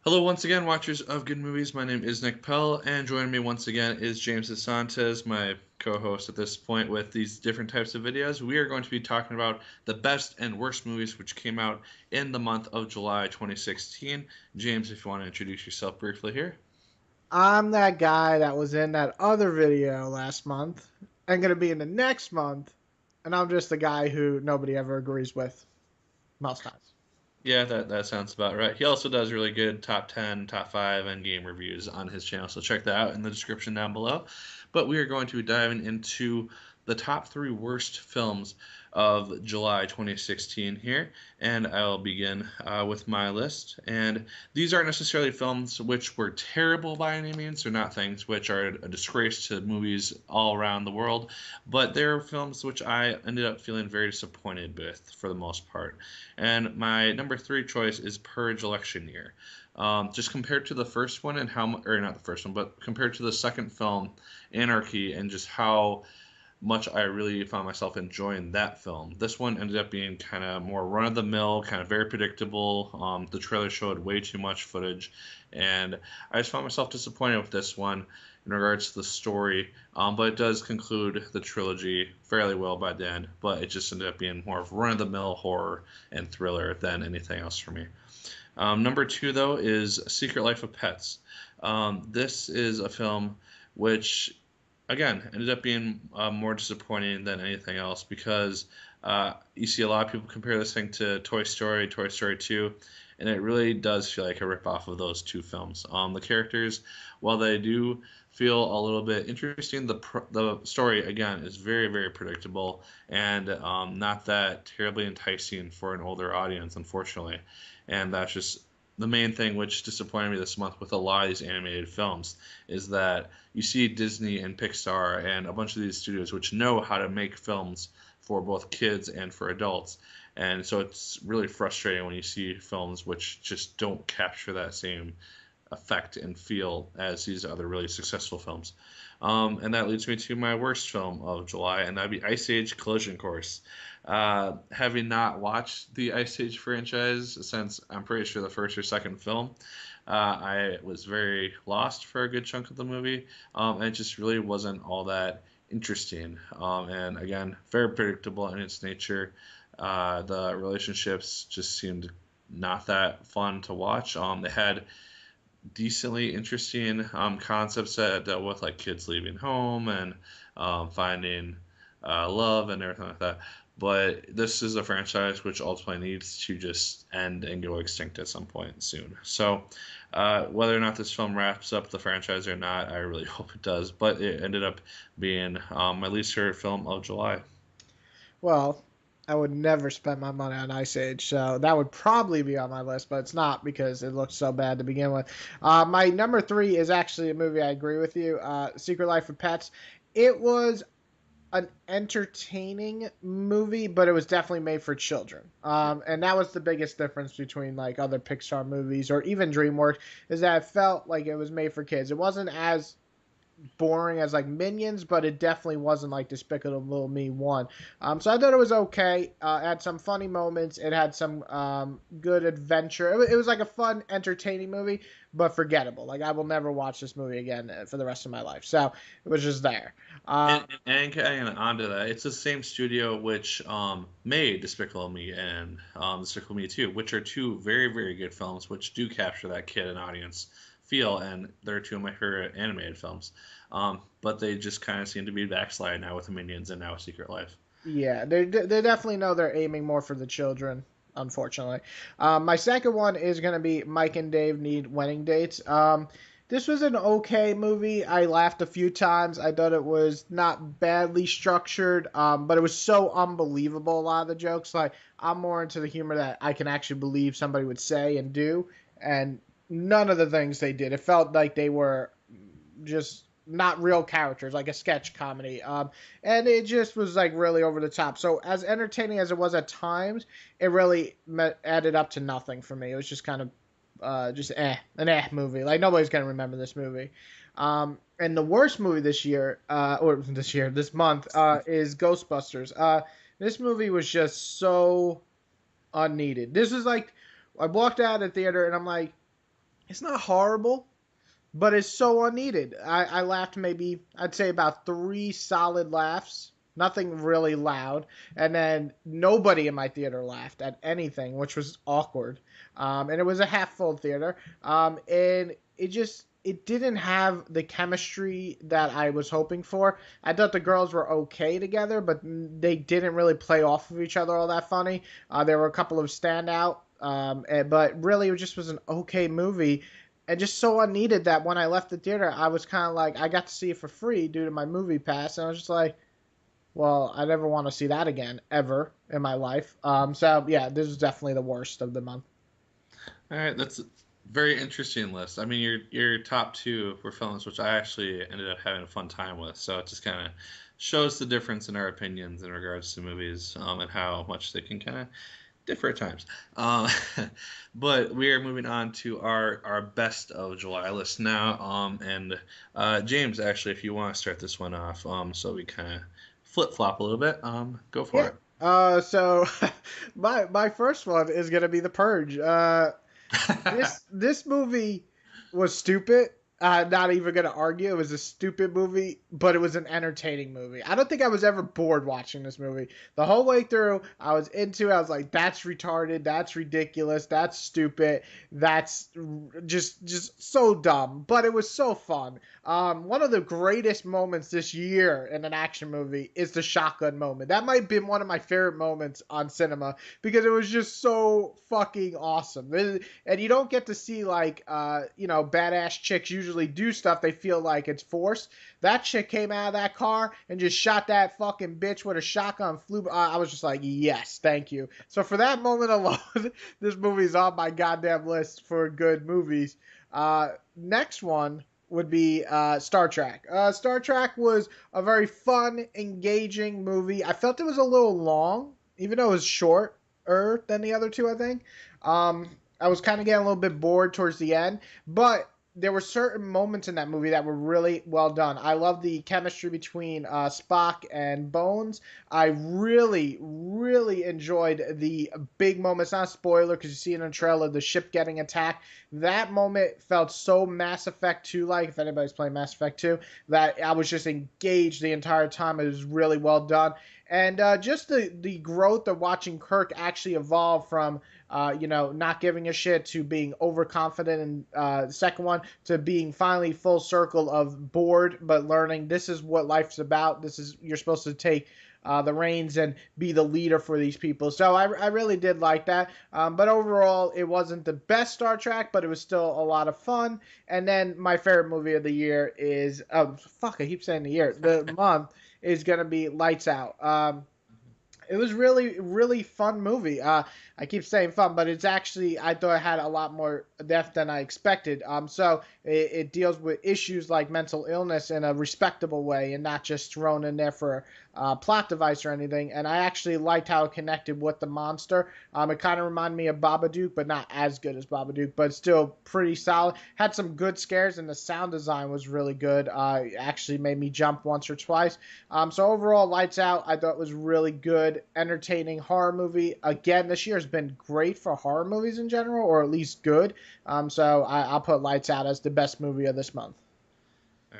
Hello, once again, watchers of good movies. My name is Nick Pell, and joining me once again is James DeSantis, my co-host at this point with these different types of videos. We are going to be talking about the best and worst movies which came out in the month of July 2016. James, if you want to introduce yourself briefly here. I'm that guy that was in that other video last month and going to be in the next month, and I'm just the guy who nobody ever agrees with most times. Yeah, that sounds about right. He also does really good top 10, top 5, and game reviews on his channel, so check that out in the description down below. But we are going to be diving into the top 3 worst films of July 2016 here, and I'll begin with my list. And these aren't necessarily films which were terrible by any means. They're not things which are a disgrace to movies all around the world, but they're films which I ended up feeling very disappointed with for the most part. And my number 3 choice is Purge Election Year. Just compared to the first one and or not the first one, but compared to the second film, Anarchy, and just how much I really found myself enjoying that film. This one ended up being kind of more run of the mill, kind of very predictable. The trailer showed way too much footage, and I just found myself disappointed with this one in regards to the story. But it does conclude the trilogy fairly well by the end, but it just ended up being more of run of the mill horror and thriller than anything else for me. Number 2, though, is Secret Life of Pets. This is a film which again ended up being more disappointing than anything else because you see a lot of people compare this thing to Toy Story, Toy Story 2, and it really does feel like a ripoff of those two films. The characters, while they do feel a little bit interesting, the story again is very very predictable and not that terribly enticing for an older audience, unfortunately, and that's just the main thing which disappointed me this month with a lot of these animated films is that you see Disney and Pixar and a bunch of these studios which know how to make films for both kids and for adults. And so it's really frustrating when you see films which just don't capture that same effect and feel as these other really successful films. And that leads me to my worst film of July, and that'd be Ice Age Collision Course. Having not watched the Ice Age franchise since I'm pretty sure the first or second film, I was very lost for a good chunk of the movie, and it just really wasn't all that interesting. And again, very predictable in its nature. The relationships just seemed not that fun to watch. They had decently interesting concepts that dealt with like kids leaving home and finding love and everything like that. But this is a franchise which ultimately needs to just end and go extinct at some point soon. So whether or not this film wraps up the franchise or not, I really hope it does. But it ended up being my least favorite film of July. Well, I would never spend my money on Ice Age, so that would probably be on my list, but it's not because it looked so bad to begin with. My number 3 is actually a movie I agree with you, Secret Life of Pets. It was an entertaining movie, but it was definitely made for children. And that was the biggest difference between like other Pixar movies or even DreamWorks is that it felt like it was made for kids. It wasn't as boring as like Minions, but it definitely wasn't like Despicable Me 1. So I thought it was okay. It had some funny moments. It had some good adventure. It was like a fun, entertaining movie, but forgettable. Like I will never watch this movie again for the rest of my life. So it was just there. And getting onto that, it's the same studio which made Despicable Me and Despicable Me 2, which are two very, very good films which do capture that kid and audience feel, and they're two of my favorite animated films. But they just kind of seem to be backsliding now with the Minions and now with Secret Life. Yeah, they definitely know they're aiming more for the children. Unfortunately, my second one is gonna be Mike and Dave Need Wedding Dates. This was an okay movie. I laughed a few times. I thought it was not badly structured, but it was so unbelievable. A lot of the jokes, like I'm more into the humor that I can actually believe somebody would say and do, and none of the things they did. It felt like they were just not real characters, like a sketch comedy. And it just was like really over the top. So as entertaining as it was at times, it really added up to nothing for me. It was just kind of an movie. Like nobody's gonna remember this movie. And the worst movie this month, is Ghostbusters. This movie was just so unneeded. This is like I walked out of the theater and I'm like, It's not horrible, but it's so unneeded. I laughed maybe, I'd say about three solid laughs. Nothing really loud. And then nobody in my theater laughed at anything, which was awkward. And it was a half full theater. And it didn't have the chemistry that I was hoping for. I thought the girls were okay together, but they didn't really play off of each other all that funny. There were a couple of standout, but really it just was an okay movie and just so unneeded that when I left the theater, I was kind of like, I got to see it for free due to my movie pass, and I was just like, well, I never want to see that again ever in my life. So yeah, this is definitely the worst of the month. All right, that's a very interesting list. I mean, your top two were films which I actually ended up having a fun time with. So it just kind of shows the difference in our opinions in regards to movies, and how much they can kind of differ at times. Uh, but we are moving on to our best of July list now. And James, actually, if you want to start this one off, so we kind of flip flop a little bit, go for Yeah. it. So my first one is gonna be The Purge. This movie was stupid. Not even gonna argue. It was a stupid movie, but it was an entertaining movie. I don't think I was ever bored watching this movie. The whole way through, I was into it. I was like, "That's retarded. That's ridiculous. That's stupid. That's just so dumb." But it was so fun. One of the greatest moments this year in an action movie is the shotgun moment. That might have been one of my favorite moments on cinema because it was just so fucking awesome. And you don't get to see like badass chicks usually do stuff they feel like it's forced. That chick came out of that car and just shot that fucking bitch with a shotgun. Flew. I was just like, yes, thank you. So for that moment alone, this movie's on my goddamn list for good movies. Next one would be Star Trek. Star Trek was a very fun, engaging movie. I felt it was a little long, even though it was shorter than the other two, I think. I was kind of getting a little bit bored towards the end, but there were certain moments in that movie that were really well done. I love the chemistry between Spock and Bones. I really, really enjoyed the big moments. Not a spoiler because you see it in the trailer, the ship getting attacked. That moment felt so Mass Effect 2 like, if anybody's playing Mass Effect 2, that I was just engaged the entire time. It was really well done. And just the growth of watching Kirk actually evolve from not giving a shit to being overconfident, and the second one to being finally full circle of bored, but learning this is what life's about. This is, you're supposed to take the reins and be the leader for these people. So I really did like that. But overall, it wasn't the best Star Trek, but it was still a lot of fun. And then my favorite movie of the year is, oh, fuck, I keep saying the year, the month is going to be Lights Out. It was really, really fun movie. I keep saying fun, but it's actually, I thought it had a lot more depth than I expected. So it deals with issues like mental illness in a respectable way and not just thrown in there for a plot device or anything. And I actually liked how it connected with the monster. It kind of reminded me of Babadook, but not as good as Babadook, but still pretty solid. Had some good scares, and the sound design was really good. It actually made me jump once or twice. So overall, Lights Out, I thought was really good, entertaining horror movie. Again, this year has been great for horror movies in general, or at least good. So I'll put Lights Out as the best movie of this month.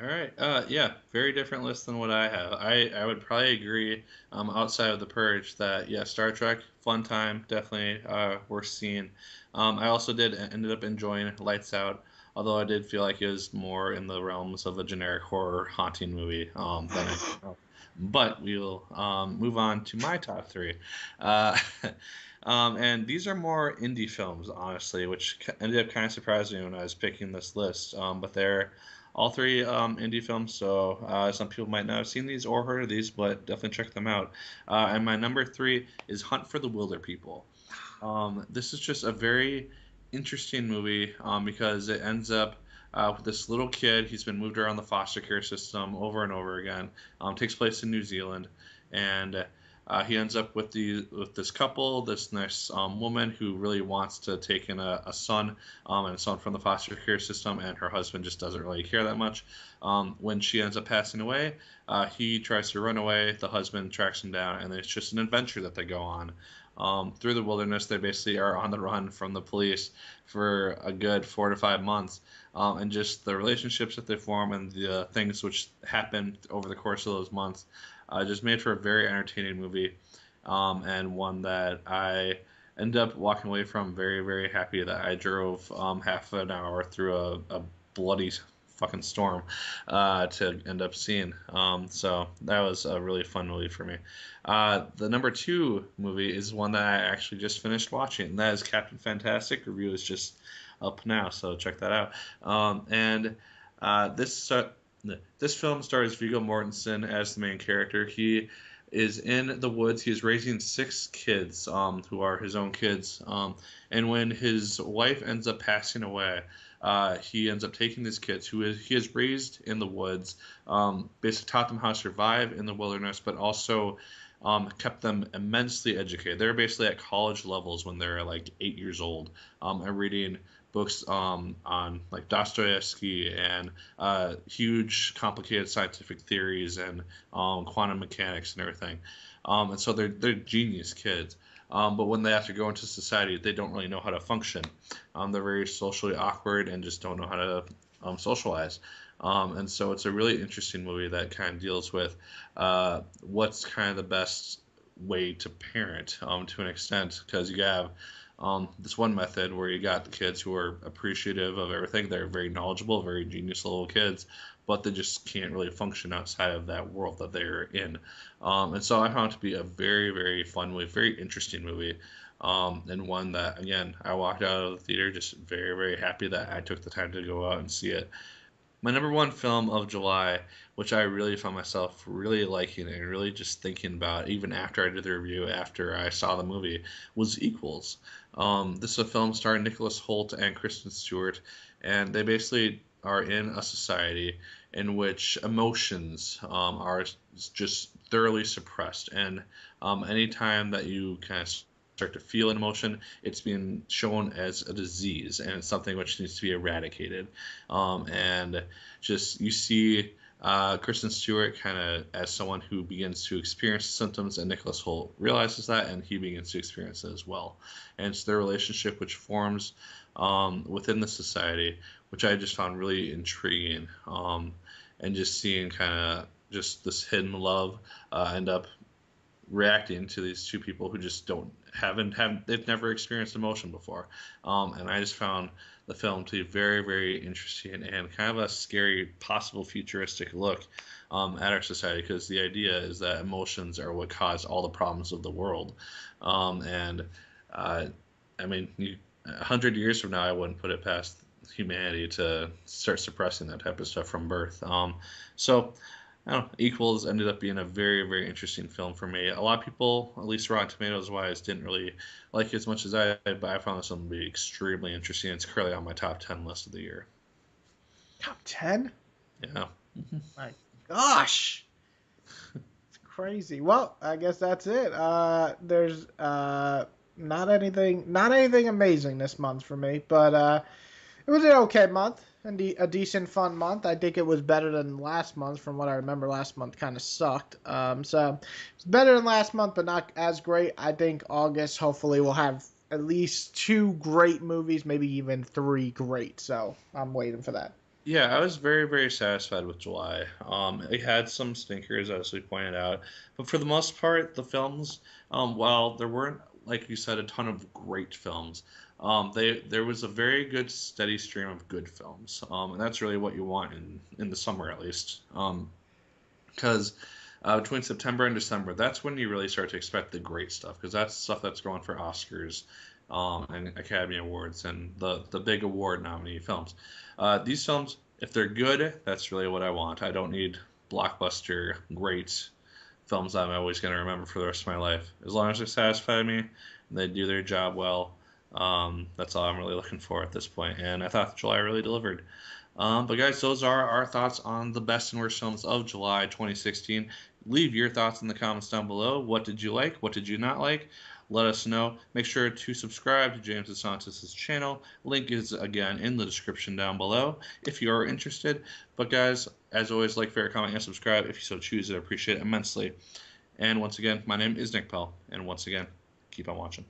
All right. Yeah, very different list than what I have. I would probably agree, outside of The Purge, that yeah, Star Trek, fun time, definitely worth seeing. I also did ended up enjoying Lights Out, although I did feel like it was more in the realms of a generic horror haunting movie, than I. But we'll move on to my top three. Uh, and these are more indie films, honestly, which ended up kind of surprising me when I was picking this list. But they're all three indie films, so some people might not have seen these or heard of these, but definitely check them out. And my number three is Hunt for the Wilder People. This is just a very interesting movie, because it ends up with this little kid. He's been moved around the foster care system over and over again. Takes place in New Zealand, and he ends up with this couple, this nice woman who really wants to take in a son, and a son from the foster care system, and her husband just doesn't really care that much. When she ends up passing away, he tries to run away. The husband tracks him down, and it's just an adventure that they go on. through the wilderness. They basically are on the run from the police for a good 4 to 5 months. And just the relationships that they form and the things which happen over the course of those months just made for a very entertaining movie, and one that I ended up walking away from very, very happy that I drove half an hour through a bloody fucking storm to end up seeing. So that was a really fun movie for me. The number two movie is one that I actually just finished watching, and that is Captain Fantastic. Review is just up now, so check that out. And this film stars Viggo Mortensen as the main character. He is in the woods. He is raising 6 kids, who are his own kids. And when his wife ends up passing away, he ends up taking these kids, he has raised in the woods, basically taught them how to survive in the wilderness, but also kept them immensely educated. They're basically at college levels when they're like 8 years old, and reading books on like Dostoevsky and huge, complicated scientific theories and quantum mechanics and everything. And so they're genius kids. But when they have to go into society, they don't really know how to function. They're very socially awkward and just don't know how to socialize. And so it's a really interesting movie that kind of deals with what's kind of the best way to parent, to an extent, because you have this one method where you got the kids who are appreciative of everything. They're very knowledgeable, very genius little kids, but they just can't really function outside of that world that they're in. And so I found it to be a very, very fun movie, very interesting movie. And one that, again, I walked out of the theater just very, very happy that I took the time to go out and see it. My number one film of July, which I really found myself really liking and really just thinking about, even after I did the review, after I saw the movie, was Equals. This is a film starring Nicholas Hoult and Kristen Stewart, and they basically are in a society in which emotions are just thoroughly suppressed. And anytime that you kind of start to feel an emotion, it's being shown as a disease and it's something which needs to be eradicated. And just you see Kristen Stewart kind of as someone who begins to experience symptoms, and Nicholas Hoult realizes that, and he begins to experience it as well. And it's their relationship which forms within the society, which I just found really intriguing. And just seeing kind of just this hidden love end up reacting to these two people who just don't haven't have they've never experienced emotion before, and I just found the film to be very, very interesting and kind of a scary, possible futuristic look at our society, because the idea is that emotions are what cause all the problems of the world. And I mean, 100 years from now, I wouldn't put it past humanity to start suppressing that type of stuff from birth. So I don't know, Equals ended up being a very, very interesting film for me. A lot of people, at least Rotten Tomatoes wise, didn't really like it as much as I did, but I found this one to be extremely interesting. It's currently on my top 10 list of the year. Top 10? Yeah. My gosh. It's crazy. Well, I guess that's it. There's not anything amazing this month for me, but it was an okay month and a decent, fun month. I think it was better than last month. From what I remember, last month kind of sucked. So it's better than last month, but not as great. I think August, hopefully, we'll have at least 2 great movies, maybe even 3 great. So I'm waiting for that. Yeah, I was very, very satisfied with July. It had some stinkers, as we pointed out, but for the most part, the films, while there weren't, like you said, a ton of great films, there was a very good steady stream of good films, and that's really what you want in the summer, at least, because between September and December, that's when you really start to expect the great stuff, because that's stuff that's going for Oscars, and Academy Awards and the big award nominee films. These films, if they're good, that's really what I want. I don't need blockbuster, great films that I'm always going to remember for the rest of my life. As long as they satisfy me and they do their job well, that's all I'm really looking for at this point. And I thought July really delivered. But guys, those are our thoughts on the best and worst films of July 2016. Leave your thoughts in the comments down below. What did you like? What did you not like? Let us know. Make sure to subscribe to James DeSantis' channel. Link is, again, in the description down below if you are interested. But guys, as always, like, favorite, comment, and subscribe if you so choose. I appreciate it immensely. And once again, my name is Nick Pell. And once again, keep on watching.